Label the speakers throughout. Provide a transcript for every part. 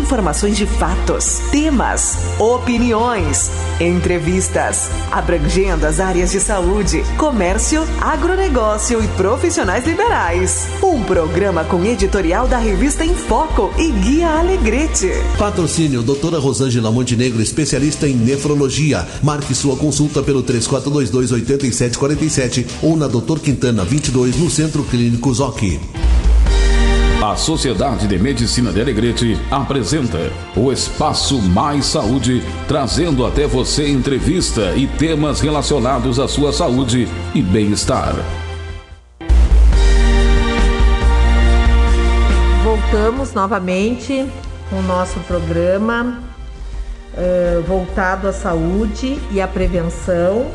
Speaker 1: informações de fatos, temas, opiniões, entrevistas, abrangendo as áreas de saúde, comércio, agronegócio e profissionais liberais. Um programa com editorial da revista Em Foco e Guia Alegrete.
Speaker 2: Patrocínio doutora Rosângela Montenegro, especialista em nefrologia. Marque sua consulta pelo 3422-8747 ou na Doutor Quintana 22 no Centro Clínico Zoc.
Speaker 3: A Sociedade de Medicina de Alegrete apresenta o Espaço Mais Saúde, trazendo até você entrevista e temas relacionados à sua saúde e bem-estar.
Speaker 4: Voltamos novamente com o nosso programa voltado à saúde e à prevenção.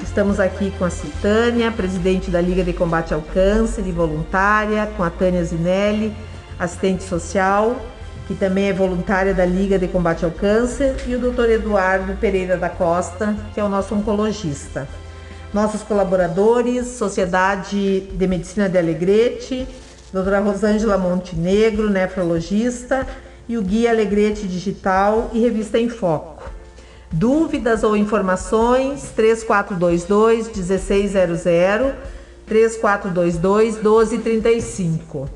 Speaker 4: Estamos aqui com a Citânia, presidente da Liga de Combate ao Câncer e voluntária, com a Tânia Zinelli, assistente social, que também é voluntária da Liga de Combate ao Câncer, e o Dr. Eduardo Pereira da Costa, que é o nosso oncologista. Nossos colaboradores, Sociedade de Medicina de Alegrete, doutora Rosângela Montenegro, nefrologista, e o Guia Alegrete Digital e Revista Em Foco. Dúvidas ou informações, 3422-1600, 3422-1235.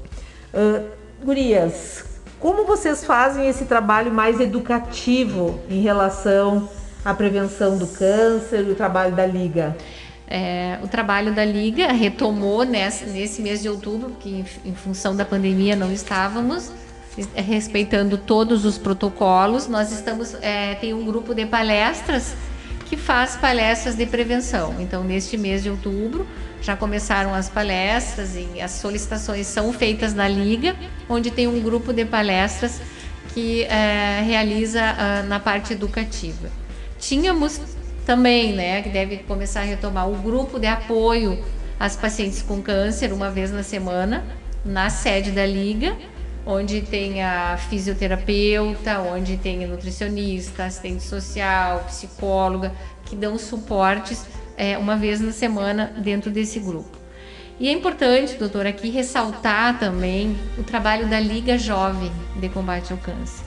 Speaker 4: Gurias, como vocês fazem esse trabalho mais educativo em relação à prevenção do câncer, o trabalho da Liga?
Speaker 5: O trabalho da Liga retomou nesse mês de outubro, que em função da pandemia não estávamos respeitando todos os protocolos. Nós tem um grupo de palestras que faz palestras de prevenção. Então, neste mês de outubro, já começaram as palestras e as solicitações são feitas na Liga, onde tem um grupo de palestras que realiza na parte educativa. Tínhamos também, que deve começar a retomar, o grupo de apoio às pacientes com câncer, uma vez na semana, na sede da Liga, onde tem a fisioterapeuta, onde tem a nutricionista, assistente social, psicóloga, que dão suportes uma vez na semana dentro desse grupo. E é importante, doutor, aqui ressaltar também o trabalho da Liga Jovem de Combate ao Câncer.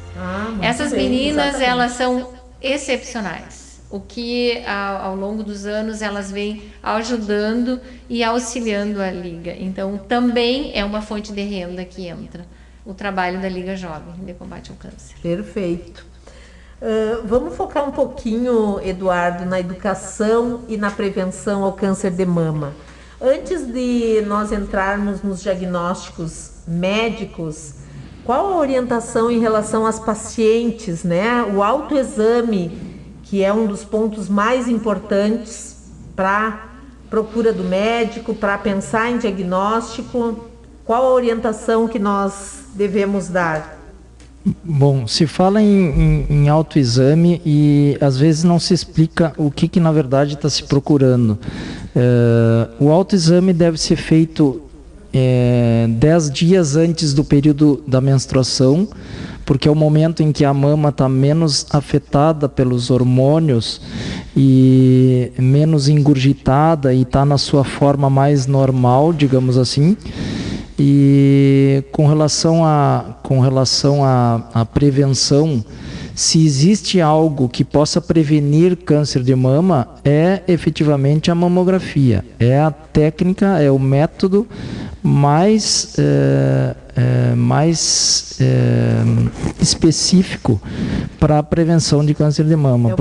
Speaker 5: Essas meninas, exatamente, elas são excepcionais. O que ao longo dos anos elas vêm ajudando e auxiliando a Liga. Então, também é uma fonte de renda que entra o trabalho da Liga Jovem de Combate ao Câncer.
Speaker 4: Perfeito. Vamos focar um pouquinho, Eduardo, na educação e na prevenção ao câncer de mama. Antes de nós entrarmos nos diagnósticos médicos, qual a orientação em relação às pacientes, O autoexame, que é um dos pontos mais importantes para procura do médico, para pensar em diagnóstico. Qual a orientação que nós devemos dar?
Speaker 6: Bom, se fala em autoexame e às vezes não se explica o que na verdade está se procurando. O autoexame deve ser feito 10 dias antes do período da menstruação, porque é o momento em que a mama está menos afetada pelos hormônios e menos engurgitada e está na sua forma mais normal, digamos assim. E com relação à prevenção, se existe algo que possa prevenir câncer de mama, é efetivamente a mamografia. É a técnica, é o método mais específico para a prevenção de câncer de mama.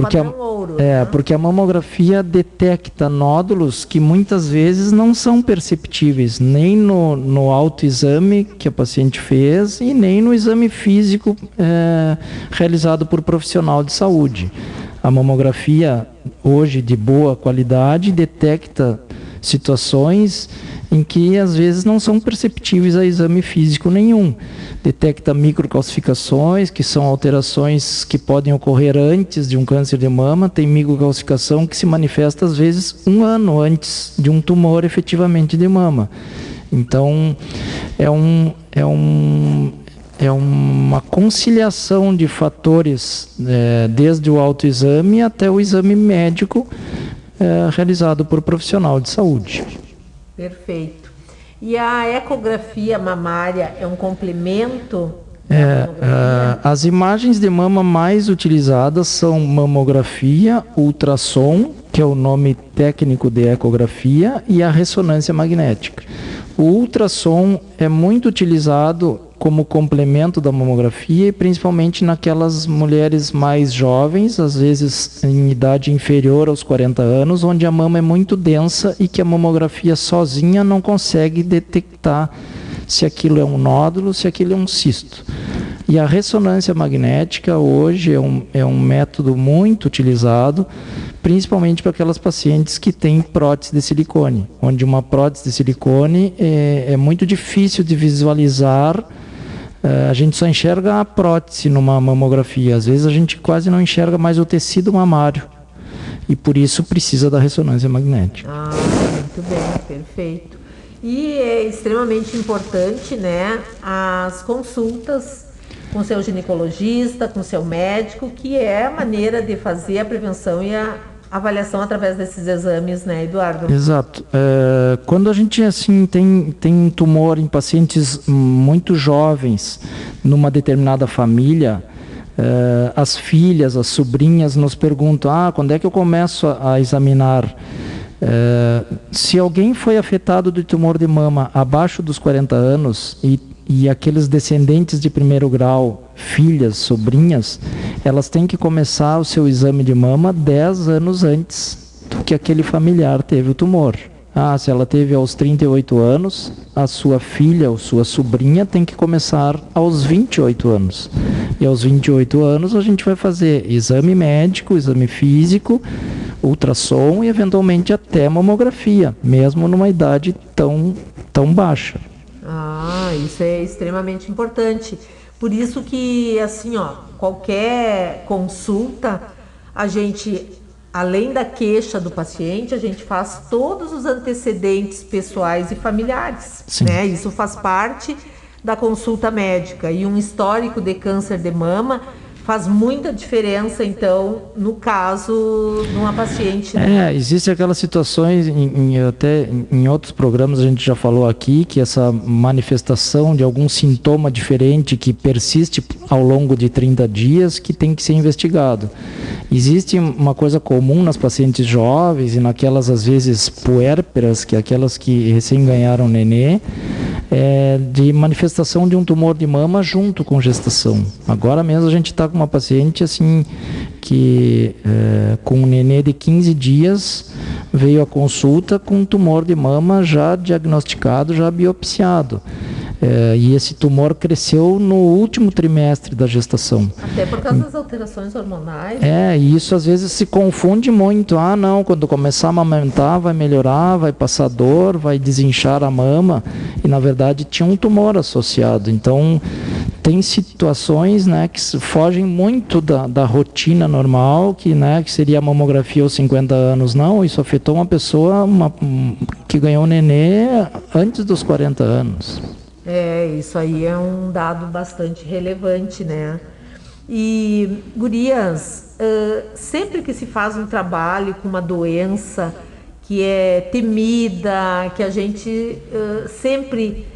Speaker 6: Porque a mamografia detecta nódulos que muitas vezes não são perceptíveis, nem no autoexame que a paciente fez e nem no exame físico realizado por profissional de saúde. A mamografia, hoje de boa qualidade, detecta situações em que às vezes não são perceptíveis a exame físico nenhum. Detecta microcalcificações, que são alterações que podem ocorrer antes de um câncer de mama. Tem microcalcificação que se manifesta às vezes 1 ano antes de um tumor efetivamente de mama. Então, é uma conciliação de fatores, desde o autoexame até o exame médico realizado por profissional de saúde.
Speaker 4: Perfeito. E a ecografia mamária é um complemento
Speaker 6: As imagens de mama mais utilizadas são mamografia, ultrassom, que é o nome técnico de ecografia, e a ressonância magnética. O ultrassom é muito utilizado como complemento da mamografia, e principalmente naquelas mulheres mais jovens, às vezes em idade inferior aos 40 anos, onde a mama é muito densa e que a mamografia sozinha não consegue detectar se aquilo é um nódulo, se aquilo é um cisto. E a ressonância magnética hoje é um método muito utilizado, principalmente para aquelas pacientes que têm prótese de silicone, onde uma prótese de silicone é muito difícil de visualizar. A gente só enxerga a prótese numa mamografia, às vezes a gente quase não enxerga mais o tecido mamário, e por isso precisa da ressonância magnética.
Speaker 4: Muito bem, perfeito. E é extremamente importante, né, as consultas com seu ginecologista, com seu médico, que é a maneira de fazer a prevenção e a avaliação através desses exames, né, Eduardo?
Speaker 6: Exato. Quando a gente assim tem um tumor em pacientes muito jovens numa determinada família, as filhas, as sobrinhas nos perguntam: quando é que eu começo a examinar? Se alguém foi afetado de tumor de mama abaixo dos 40 anos e aqueles descendentes de primeiro grau, filhas, sobrinhas, elas têm que começar o seu exame de mama 10 anos antes do que aquele familiar teve o tumor. Se ela teve aos 38 anos, a sua filha ou sua sobrinha tem que começar aos 28 anos. E aos 28 anos a gente vai fazer exame médico, exame físico, ultrassom e eventualmente até mamografia, mesmo numa idade tão baixa.
Speaker 4: Isso é extremamente importante. Por isso que, assim, qualquer consulta, a gente, além da queixa do paciente, a gente faz todos os antecedentes pessoais e familiares, né? Isso faz parte da consulta médica, e um histórico de câncer de mama faz muita diferença, então, no caso de uma paciente. Né?
Speaker 6: Existem aquelas situações, até em outros programas a gente já falou aqui, que essa manifestação de algum sintoma diferente que persiste ao longo de 30 dias, que tem que ser investigado. Existe uma coisa comum nas pacientes jovens e naquelas, às vezes, puérperas, que é aquelas que recém ganharam nenê, de manifestação de um tumor de mama junto com gestação. Agora mesmo a gente está com uma paciente assim que com um nenê de 15 dias veio à consulta com um tumor de mama já diagnosticado, já biopsiado. E esse tumor cresceu no último trimestre da gestação.
Speaker 4: Até por causa das alterações hormonais.
Speaker 6: E isso às vezes se confunde muito. Não, quando começar a amamentar vai melhorar, vai passar dor, vai desinchar a mama. E na verdade tinha um tumor associado. Então tem situações, né, que fogem muito da rotina normal, que seria a mamografia aos 50 anos. Não, isso afetou uma pessoa que ganhou nenê antes dos 40 anos.
Speaker 4: Isso aí é um dado bastante relevante, né? E, gurias, sempre que se faz um trabalho com uma doença que é temida, que a gente sempre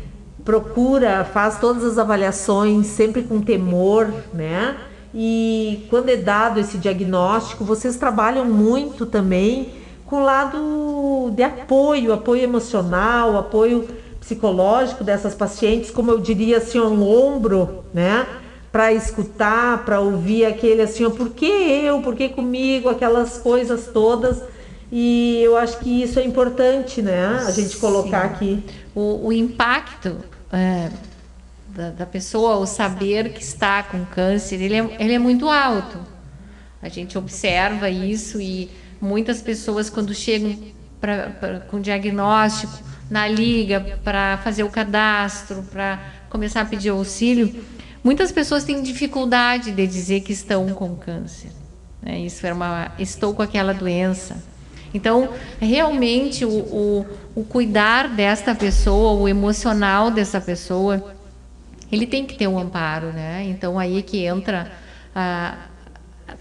Speaker 4: procura, faz todas as avaliações, sempre com temor, né? E quando é dado esse diagnóstico, vocês trabalham muito também com o lado de apoio emocional, apoio psicológico dessas pacientes, como eu diria assim, um ombro, né? Para escutar, para ouvir aquele assim, por que eu, por que comigo, aquelas coisas todas. E eu acho que isso é importante, né? A gente colocar aqui.
Speaker 5: O impacto da pessoa, o saber que está com câncer, ele é muito alto. A gente observa isso, e muitas pessoas, quando chegam com diagnóstico, na liga para fazer o cadastro, para começar a pedir auxílio, muitas pessoas têm dificuldade de dizer que estão com câncer. Isso estou com aquela doença. Então, realmente, o cuidar desta pessoa, o emocional dessa pessoa, ele tem que ter um amparo, né? Então, aí é que entra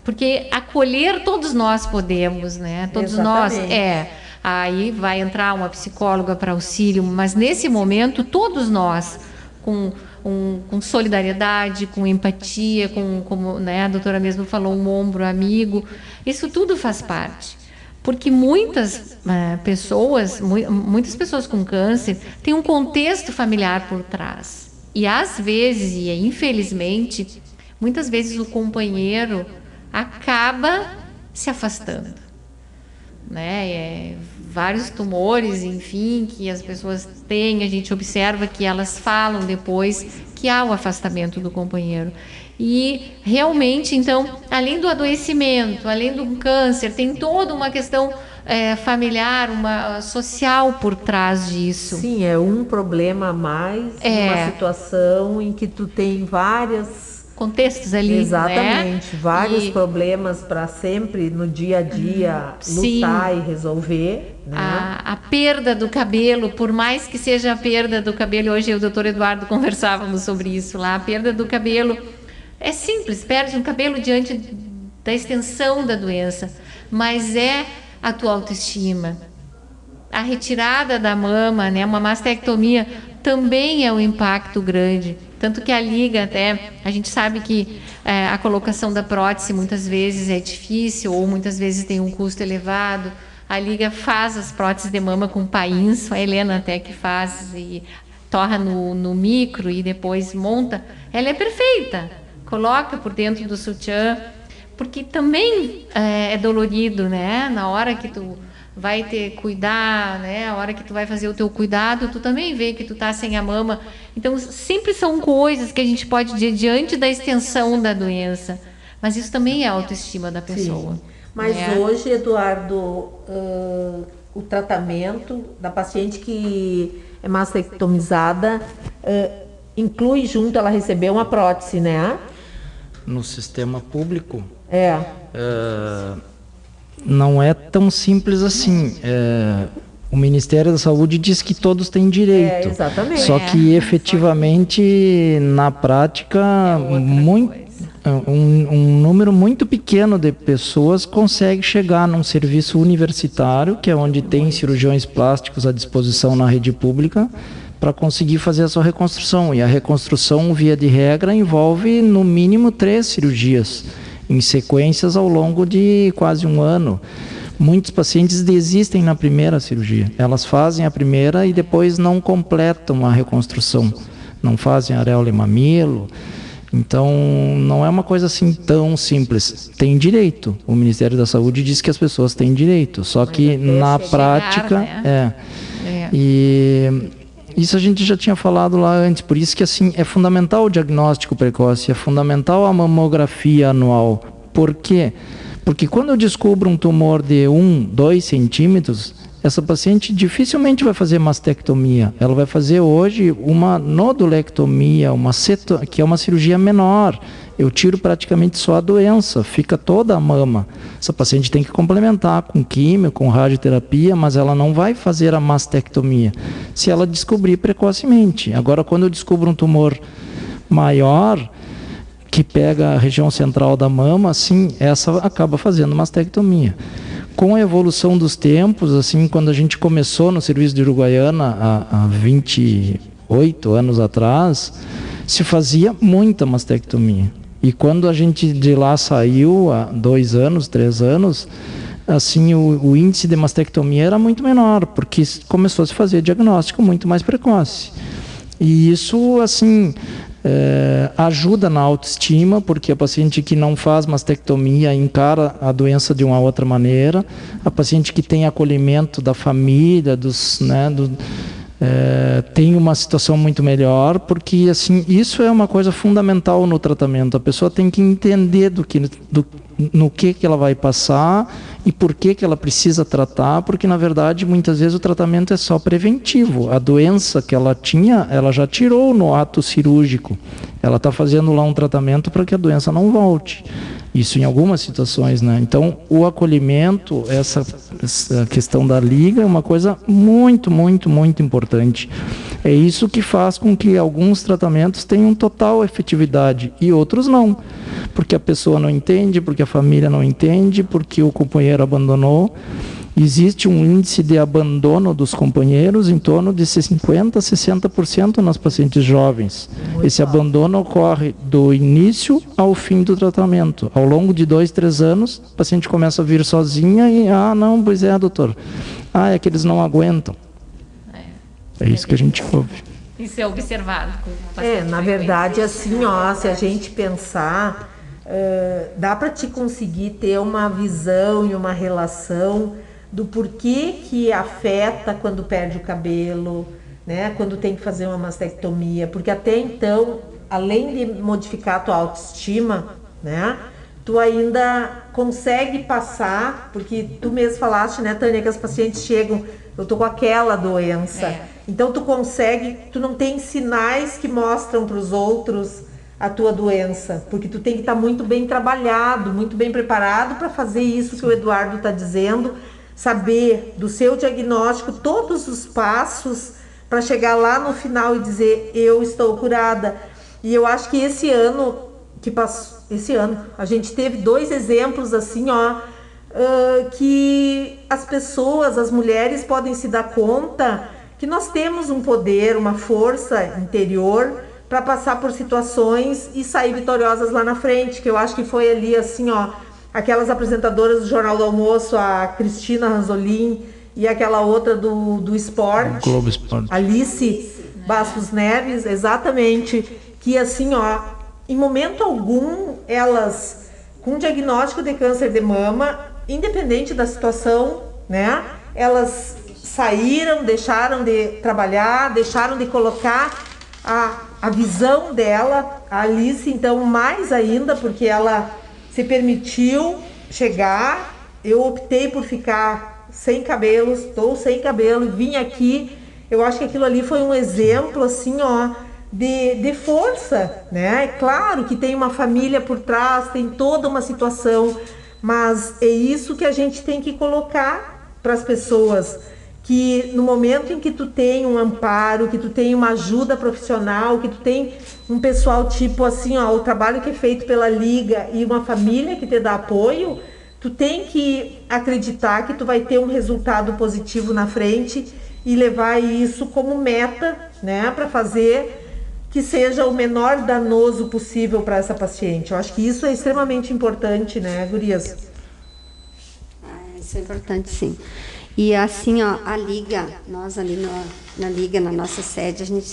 Speaker 5: porque acolher todos nós podemos, né? Todos nós. Aí vai entrar uma psicóloga para auxílio, mas nesse momento todos nós, com com solidariedade, com empatia, como né, a doutora mesmo falou, um ombro amigo. Isso tudo faz parte. Porque muitas pessoas com câncer têm um contexto familiar por trás. E às vezes, e infelizmente, muitas vezes o companheiro acaba se afastando. Né? Vários tumores, enfim, que as pessoas têm, a gente observa que elas falam depois que há o afastamento do companheiro. E realmente, então, além do adoecimento, além do câncer, tem toda uma questão familiar, social por trás disso.
Speaker 4: Sim, é um problema a mais, uma situação em que tu tem várias
Speaker 5: contextos ali.
Speaker 4: Exatamente, né? Vários problemas para sempre no dia a dia lutar e resolver. Né?
Speaker 5: A perda do cabelo, por mais que seja a perda do cabelo, hoje eu e o doutor Eduardo conversávamos sobre isso lá, a perda do cabelo é simples, perde um cabelo diante da extensão da doença, mas é a tua autoestima. A retirada da mama, né, uma mastectomia, também é um impacto grande. Tanto que a liga a gente sabe que a colocação da prótese muitas vezes é difícil ou muitas vezes tem um custo elevado. A liga faz as próteses de mama com painço, a Helena até que faz e torra no micro e depois monta. Ela é perfeita, coloca por dentro do sutiã, porque também é dolorido, né? Na hora que tu vai cuidar, né? A hora que tu vai fazer o teu cuidado, tu também vê que tu tá sem a mama. Então, sempre são coisas que a gente pode dizer diante da extensão da doença. Mas isso também é a autoestima da pessoa.
Speaker 4: Sim. Mas hoje, Eduardo, o tratamento da paciente que é mastectomizada inclui junto, ela recebeu uma prótese, né?
Speaker 6: No sistema público?
Speaker 4: Não
Speaker 6: é tão simples assim. O Ministério da Saúde diz que todos têm direito.
Speaker 4: Exatamente.
Speaker 6: Só que efetivamente, na prática, um número muito pequeno de pessoas consegue chegar num serviço universitário, que é onde tem cirurgiões plásticos à disposição na rede pública, para conseguir fazer a sua reconstrução. E a reconstrução, via de regra, envolve no mínimo 3 cirurgias, em sequências ao longo de quase um ano. Muitos pacientes desistem na primeira cirurgia. Elas fazem a primeira e depois não completam a reconstrução. Não fazem areola e mamilo. Então, não é uma coisa assim tão simples. Tem direito. O Ministério da Saúde diz que as pessoas têm direito. Só que na prática...
Speaker 5: né?
Speaker 6: E isso a gente já tinha falado lá antes. Por isso que assim, é fundamental o diagnóstico precoce. É fundamental a mamografia anual. Por quê? Porque quando eu descubro um tumor de 1, 2 centímetros, essa paciente dificilmente vai fazer mastectomia. Ela vai fazer hoje uma nodulectomia, que é uma cirurgia menor. Eu tiro praticamente só a doença, fica toda a mama. Essa paciente tem que complementar com químio, com radioterapia, mas ela não vai fazer a mastectomia se ela descobrir precocemente. Agora, quando eu descubro um tumor maior, que pega a região central da mama, assim, essa acaba fazendo mastectomia. Com a evolução dos tempos, assim, quando a gente começou no serviço de Uruguaiana há 28 anos atrás, se fazia muita mastectomia. E quando a gente de lá saiu, há 2 anos, 3 anos, assim, o índice de mastectomia era muito menor, porque começou a se fazer diagnóstico muito mais precoce. E isso, assim, ajuda na autoestima, porque a paciente que não faz mastectomia encara a doença de uma outra maneira. A paciente que tem acolhimento da família, tem uma situação muito melhor, porque assim, isso é uma coisa fundamental no tratamento. A pessoa tem que entender no que ela vai passar e por que ela precisa tratar, porque na verdade muitas vezes o tratamento é só preventivo. A doença que ela tinha, ela já tirou no ato cirúrgico. Ela está fazendo lá um tratamento para que a doença não volte. Isso em algumas situações, né? Então, o acolhimento, essa questão da liga é uma coisa muito, muito, muito importante. É isso que faz com que alguns tratamentos tenham total efetividade e outros não. Porque a pessoa não entende, porque a família não entende, porque o companheiro abandonou. existe um índice de abandono dos companheiros em torno de 50% a 60% nas pacientes jovens. Esse abandono ocorre do início ao fim do tratamento. Ao longo de 2, 3 anos, a paciente começa a vir sozinha e, não, pois é, doutor. É que eles não aguentam. É isso que a gente ouve.
Speaker 5: Isso é observado.
Speaker 4: Na verdade, assim, se a gente pensar, dá para te conseguir ter uma visão e uma relação do porquê que afeta quando perde o cabelo, né? Quando tem que fazer uma mastectomia, porque até então, além de modificar a tua autoestima, né? Tu ainda consegue passar, porque tu mesmo falaste, né, Tânia, que as pacientes chegam, eu tô com aquela doença. Então tu não tem sinais que mostram para os outros a tua doença, porque tu tem que estar muito bem trabalhado, muito bem preparado para fazer isso que o Eduardo está dizendo, saber do seu diagnóstico todos os passos para chegar lá no final e dizer, eu estou curada. E eu acho que esse ano a gente teve 2 exemplos assim, que as pessoas, as mulheres podem se dar conta que nós temos um poder, uma força interior para passar por situações e sair vitoriosas lá na frente, que eu acho que foi ali assim, aquelas apresentadoras do Jornal do Almoço, a Cristina Ranzolin e aquela outra do esporte,
Speaker 6: Globo Esporte,
Speaker 4: Alice Bastos Neves, exatamente, que assim, em momento algum, elas, com diagnóstico de câncer de mama, independente da situação, né, elas saíram, deixaram de trabalhar, deixaram de colocar a visão dela, a Alice, então, mais ainda, porque ela se permitiu chegar. Eu optei por ficar sem cabelo, estou sem cabelo, vim aqui. Eu acho que aquilo ali foi um exemplo, assim, de força, né? É claro que tem uma família por trás, tem toda uma situação, mas é isso que a gente tem que colocar para as pessoas, que no momento em que tu tem um amparo, que tu tem uma ajuda profissional, que tu tem um pessoal tipo assim, o trabalho que é feito pela Liga e uma família que te dá apoio, tu tem que acreditar que tu vai ter um resultado positivo na frente e levar isso como meta, né, para fazer que seja o menor danoso possível para essa paciente. Eu acho que isso é extremamente importante, né, gurias?
Speaker 7: Isso é importante, sim. E assim, a Liga, nós ali na Liga, na nossa sede, a gente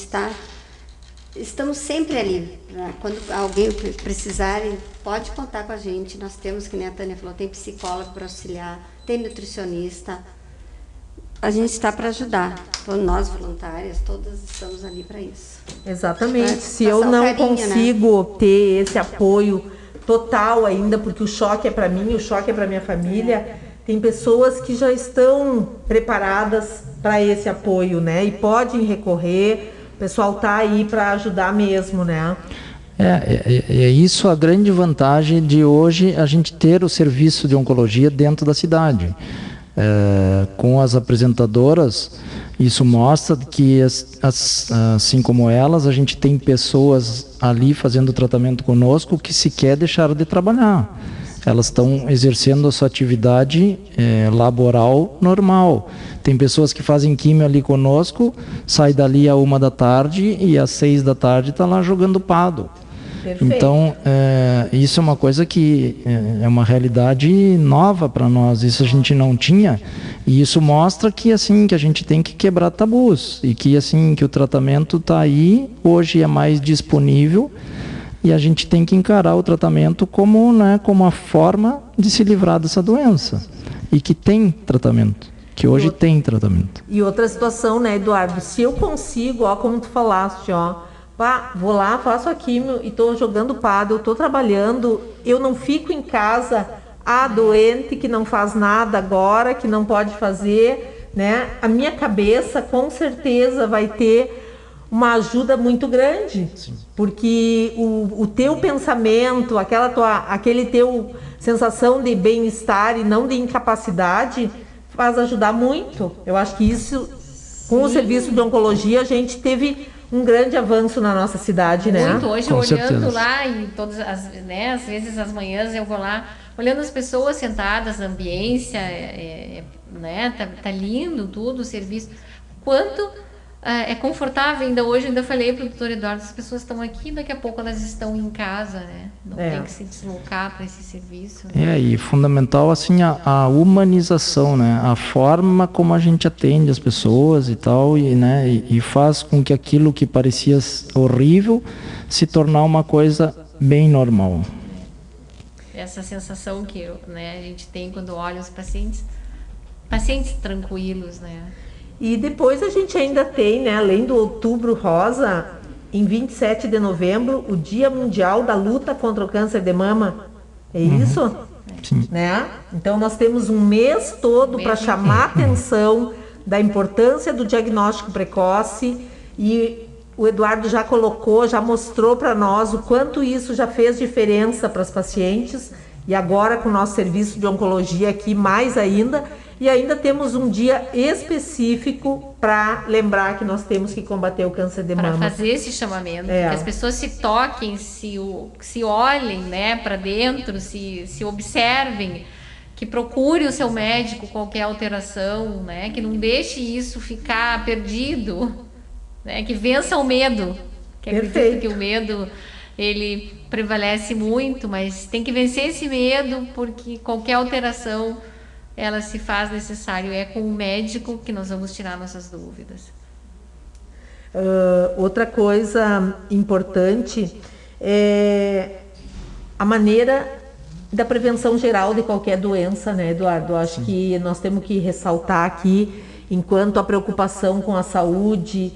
Speaker 7: estamos sempre ali. Quando alguém precisar, pode contar com a gente. Nós temos, que nem a Tânia falou, tem psicólogo para auxiliar, tem nutricionista. A gente está para ajudar. Então, nós, voluntárias, todas estamos ali para isso.
Speaker 4: Exatamente. Se eu não consigo, né, ter esse apoio total ainda, porque o choque é para mim, o choque é para minha família, tem pessoas que já estão preparadas para esse apoio, né? E podem recorrer, o pessoal tá aí para ajudar mesmo, né?
Speaker 6: É isso a grande vantagem de hoje a gente ter o serviço de oncologia dentro da cidade. Com as apresentadoras, isso mostra que, assim como elas, a gente tem pessoas ali fazendo tratamento conosco que sequer deixaram de trabalhar. Elas estão exercendo a sua atividade laboral normal. Tem pessoas que fazem químio ali conosco, sai dali à 1h e às 6h está lá jogando pado. Perfeito. Então, isso é uma coisa que é uma realidade nova para nós. Isso a gente não tinha. E isso mostra que, assim, que a gente tem que quebrar tabus. E que, assim, que o tratamento está aí, hoje é mais disponível. E a gente tem que encarar o tratamento como, né, como uma forma de se livrar dessa doença. E que tem tratamento. Que hoje tem tratamento.
Speaker 4: E outra situação, né, Eduardo? Se eu consigo, como tu falaste, vou lá, faço a químio e estou jogando pádel, estou trabalhando, eu não fico em casa, doente, que não faz nada agora, que não pode fazer, né? A minha cabeça, com certeza, vai ter uma ajuda muito grande. Sim. Porque o teu pensamento, aquele teu sensação de bem-estar e não de incapacidade, faz ajudar muito. Eu acho que isso, com o serviço de oncologia, a gente teve um grande avanço na nossa cidade, né?
Speaker 5: Muito. Hoje,
Speaker 6: Com
Speaker 5: olhando
Speaker 6: certeza.
Speaker 5: lá, e todas as, né, às vezes as manhãs eu vou lá, olhando as pessoas sentadas, a ambiência, né, tá lindo tudo, o serviço. Quanto é confortável, ainda falei para o doutor Eduardo, as pessoas estão aqui, daqui a pouco elas estão em casa, né? Não tem que se deslocar para esse serviço. Né?
Speaker 6: E fundamental assim a humanização, né? A forma como a gente atende as pessoas e tal, e faz com que aquilo que parecia horrível se tornar uma coisa bem normal.
Speaker 5: Essa sensação que a gente tem quando olha os pacientes tranquilos, né?
Speaker 4: E depois a gente ainda tem, né, além do Outubro Rosa, em 27 de novembro, o Dia Mundial da Luta contra o Câncer de Mama. É isso?
Speaker 6: Sim.
Speaker 4: Né? Então nós temos um mês todo para chamar a atenção da importância do diagnóstico precoce, e o Eduardo já mostrou para nós o quanto isso já fez diferença para as pacientes, e agora com o nosso serviço de oncologia aqui mais ainda. E ainda temos um dia específico para lembrar que nós temos que combater o câncer de mama.
Speaker 5: Para fazer esse chamamento, que as pessoas se toquem, se olhem, né, para dentro, se observem, que procure o seu médico qualquer alteração, né, que não deixe isso ficar perdido, né, que vença o medo. Que acredito que o medo ele prevalece muito, mas tem que vencer esse medo, porque qualquer alteração ela se faz necessário, é com o médico que nós vamos tirar nossas dúvidas.
Speaker 4: Outra coisa importante é a maneira da prevenção geral de qualquer doença, né, Eduardo? Acho que nós temos que ressaltar aqui, enquanto a preocupação com a saúde,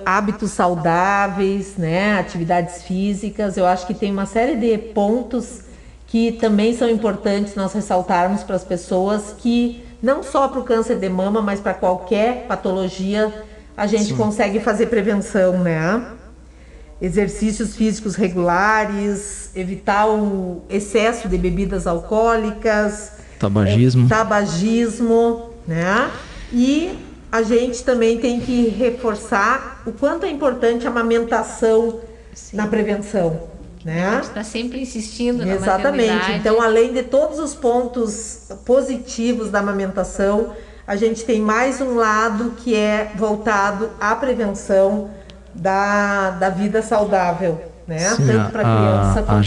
Speaker 4: hábitos saudáveis, né, atividades físicas, eu acho que tem uma série de pontos que também são importantes nós ressaltarmos para as pessoas, que não só para o câncer de mama, mas para qualquer patologia a gente consegue fazer prevenção, né? Exercícios físicos regulares, evitar o excesso de bebidas alcoólicas, tabagismo, né? E a gente também tem que reforçar o quanto é importante a amamentação na prevenção. Né?
Speaker 5: A gente está sempre insistindo na
Speaker 4: Exatamente.
Speaker 5: maternidade.
Speaker 4: Então, além de todos os pontos positivos da amamentação, a gente tem mais um lado que é voltado à prevenção da vida saudável, né?
Speaker 6: Sim,
Speaker 4: tanto para a criança quanto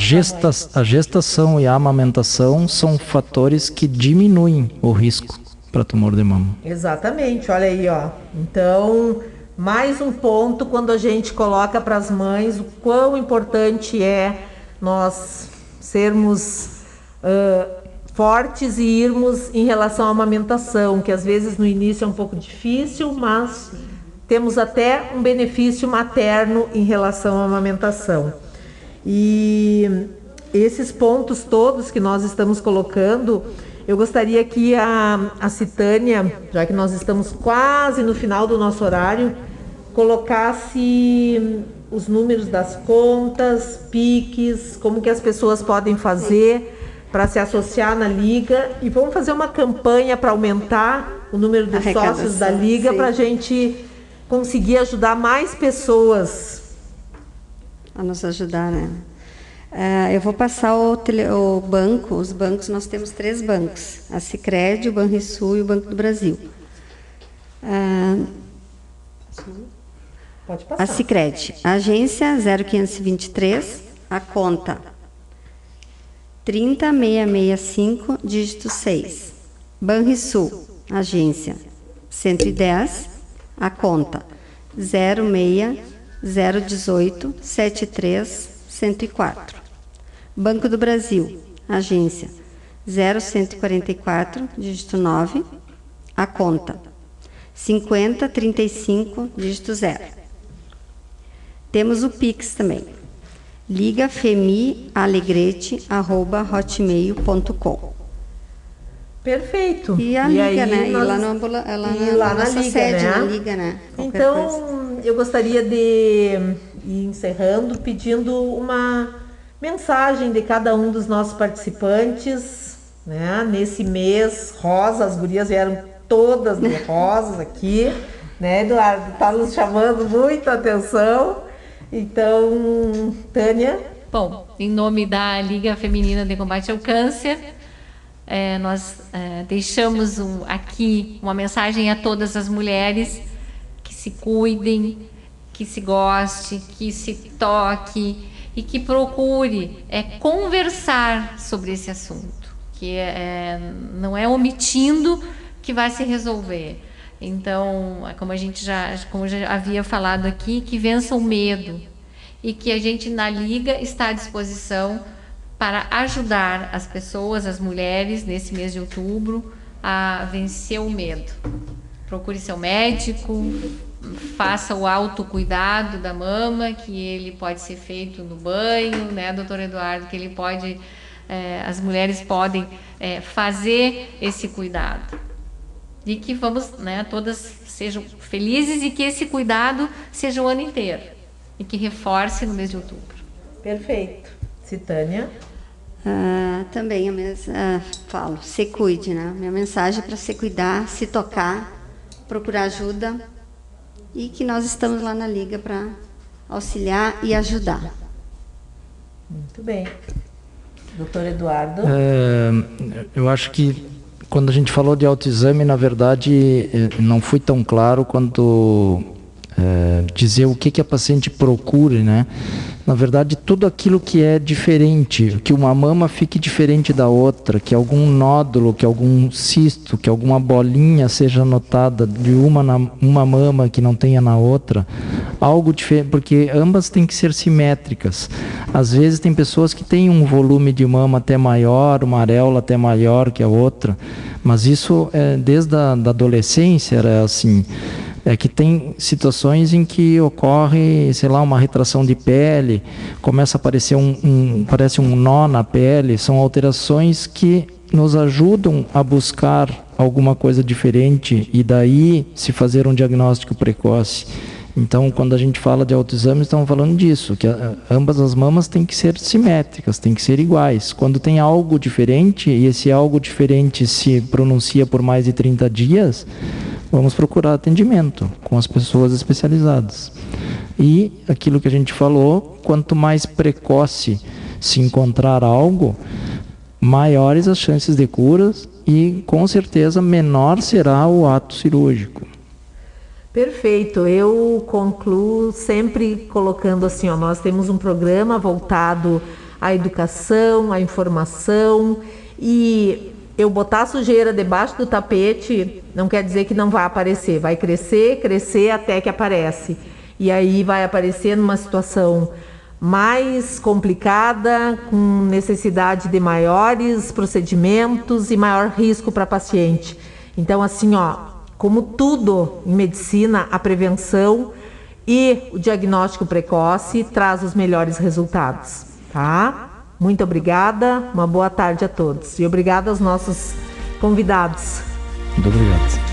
Speaker 6: a gestação e a amamentação são fatores que diminuem o risco para tumor de mama.
Speaker 4: Exatamente, olha aí, ó. Então, mais um ponto quando a gente coloca para as mães o quão importante é nós sermos fortes e irmos em relação à amamentação, que às vezes no início é um pouco difícil, mas temos até um benefício materno em relação à amamentação. E esses pontos todos que nós estamos colocando, eu gostaria que a Citânia, já que nós estamos quase no final do nosso horário, colocasse os números das contas, PIX, como que as pessoas podem fazer para se associar na Liga, e vamos fazer uma campanha para aumentar o número de sócios da Liga, para a gente conseguir ajudar mais pessoas.
Speaker 7: A nos ajudar, né? Eu vou passar o banco, os bancos, nós temos 3 bancos, a Sicredi, o Banrisul e o Banco do Brasil.
Speaker 4: Pode passar.
Speaker 7: A Sicredi, agência 0523, a conta 30665, dígito 6. Banrisul, agência 110, a conta 06018 73 104. Banco do Brasil, agência 0144, dígito 9, a conta 5035, dígito 0. Temos o Pix também, ligafemialegrete@hotmail.com.
Speaker 4: Perfeito.
Speaker 7: E a Liga,
Speaker 4: aí,
Speaker 7: né?
Speaker 4: nós...
Speaker 7: E lá na nossa
Speaker 4: Liga,
Speaker 7: sede,
Speaker 4: né?
Speaker 7: na Liga, né?
Speaker 4: Então, eu gostaria de ir encerrando pedindo uma mensagem de cada um dos nossos participantes, né? Nesse mês rosa, as gurias vieram todas de rosas aqui, né, Eduardo? Está nos chamando muita atenção. Então, Tânia?
Speaker 5: Bom, em nome da Liga Feminina de Combate ao Câncer, nós deixamos aqui uma mensagem a todas as mulheres que se cuidem, que se goste, que se toque e que procure conversar sobre esse assunto, que não é omitindo que vai se resolver. Então, como já havia falado aqui, que vença o medo e que a gente na Liga está à disposição para ajudar as pessoas, as mulheres, nesse mês de outubro, a vencer o medo. Procure seu médico, faça o autocuidado da mama, que ele pode ser feito no banho, né, doutor Eduardo, que ele pode, as mulheres podem fazer esse cuidado. E que vamos, né, todas sejam felizes e que esse cuidado seja o ano inteiro e que reforce no mês de outubro.
Speaker 4: Perfeito. Citânia?
Speaker 7: Também eu falo, se cuide, né? Minha mensagem é para se cuidar, se tocar, procurar ajuda e que nós estamos lá na Liga para auxiliar e ajudar.
Speaker 4: Muito bem. Doutor Eduardo?
Speaker 6: Eu acho que quando a gente falou de autoexame, na verdade, não fui tão claro quanto dizer o que a paciente procure, né? Na verdade, tudo aquilo que é diferente, que uma mama fique diferente da outra, que algum nódulo, que algum cisto, que alguma bolinha seja notada de uma mama que não tenha na outra, algo diferente, porque ambas têm que ser simétricas. Às vezes tem pessoas que têm um volume de mama até maior, uma areola até maior que a outra, mas isso desde a adolescência era assim. É que tem situações em que ocorre, sei lá, uma retração de pele, começa a aparecer parece um nó na pele, são alterações que nos ajudam a buscar alguma coisa diferente e daí se fazer um diagnóstico precoce. Então, quando a gente fala de autoexame, estamos falando disso, que ambas as mamas têm que ser simétricas, têm que ser iguais. Quando tem algo diferente, e esse algo diferente se pronuncia por mais de 30 dias, vamos procurar atendimento com as pessoas especializadas. E aquilo que a gente falou, quanto mais precoce se encontrar algo, maiores as chances de curas e, com certeza, menor será o ato cirúrgico.
Speaker 4: Perfeito, eu concluo sempre colocando assim, nós temos um programa voltado à educação, à informação, e eu botar a sujeira debaixo do tapete não quer dizer que não vai aparecer, vai crescer até que aparece, e aí vai aparecer numa situação mais complicada, com necessidade de maiores procedimentos e maior risco para a paciente. Então assim, como tudo em medicina, a prevenção e o diagnóstico precoce traz os melhores resultados, tá? Muito obrigada, uma boa tarde a todos. E obrigada aos nossos convidados.
Speaker 6: Muito obrigado.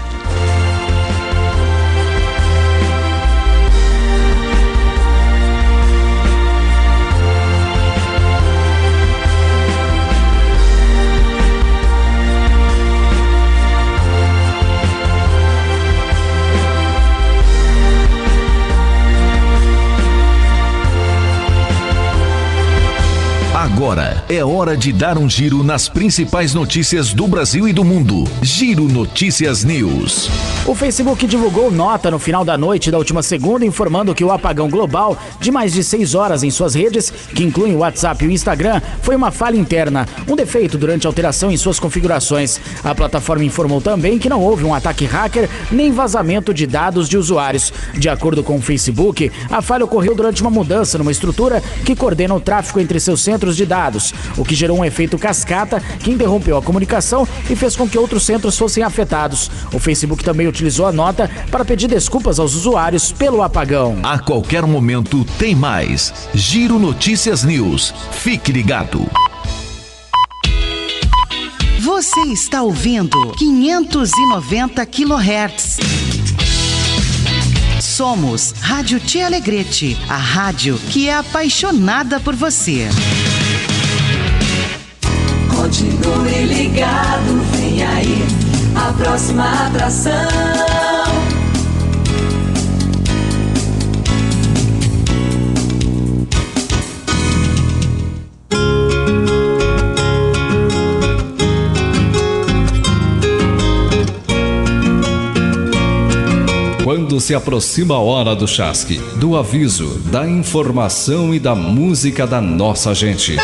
Speaker 8: Agora é hora de dar um giro nas principais notícias do Brasil e do mundo. Giro Notícias News.
Speaker 9: O Facebook divulgou nota no final da noite da última segunda informando que o apagão global de mais de 6 horas em suas redes, que incluem o WhatsApp e o Instagram, foi uma falha interna, um defeito durante a alteração em suas configurações. A plataforma informou também que não houve um ataque hacker nem vazamento de dados de usuários. De acordo com o Facebook, a falha ocorreu durante uma mudança numa estrutura que coordena o tráfego entre seus centros de dados, o que gerou um efeito cascata que interrompeu a comunicação e fez com que outros centros fossem afetados. O Facebook também utilizou a nota para pedir desculpas aos usuários pelo apagão.
Speaker 8: A qualquer momento tem mais. Giro Notícias News. Fique ligado.
Speaker 10: Você está ouvindo 590 kHz. Somos Rádio Tia Alegrete, a rádio que é apaixonada por você.
Speaker 11: Continue ligado, vem aí a próxima atração. Quando se aproxima a hora do chasque, do aviso, da informação e da música da nossa gente.